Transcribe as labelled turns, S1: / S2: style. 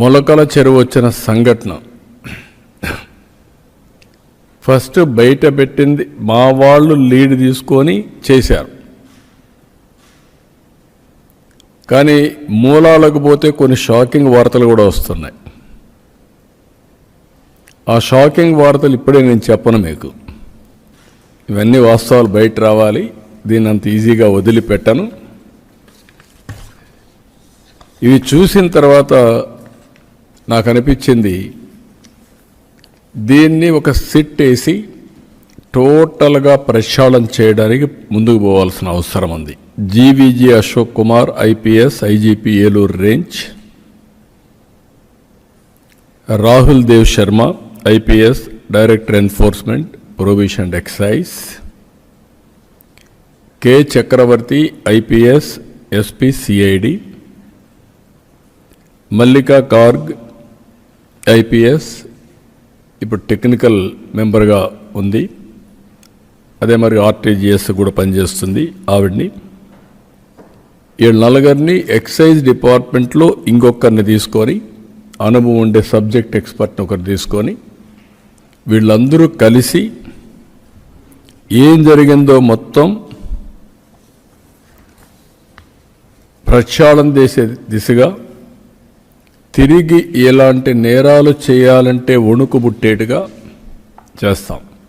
S1: మొలకల చెరువు వచ్చిన సంఘటన ఫస్ట్ బయట పెట్టింది మా వాళ్ళు లీడ్ తీసుకొని చేశారు. కానీ మూలాలకు పోతే కొన్ని షాకింగ్ వార్తలు కూడా వస్తున్నాయి. ఆ షాకింగ్ వార్తలు ఇప్పుడే నేను చెప్పను మీకు. ఇవన్నీ వాస్తవాలు బయట రావాలి. దీన్ని అంత ఈజీగా వదిలిపెట్టను. ఇవి చూసిన తర్వాత నాకు అనిపించింది దీన్ని ఒక సిట్ వేసి టోటల్గా ప్రక్షాళన చేయడానికి ముందుకు పోవాల్సిన అవసరం ఉంది. GVG Ashok Kumar IPS IGP Eluru range, Rahul Dev Sharma IPS director enforcement provision and excise, K Chakravarthi IPS SP CID, Mallika Garg IPS ఇప్పుడు టెక్నికల్ మెంబర్గా ఉంది, అదే మరి ఆర్టీజీఎస్ కూడా పనిచేస్తుంది ఆవిడ్ని. వీళ్ళ నలుగురిని ఎక్సైజ్ డిపార్ట్మెంట్లో ఇంకొకరిని తీసుకొని, అనుభవం ఉండే సబ్జెక్ట్ ఎక్స్పర్ట్ని ఒకరు తీసుకొని వీళ్ళందరూ కలిసి ఏం జరిగిందో మొత్తం ప్రక్షాళన చేసే దిశగా, తిరిగి ఎలాంటి నేరాలు చేయాలంటే వణుకు పుట్టేట్టుగా చేస్తాం.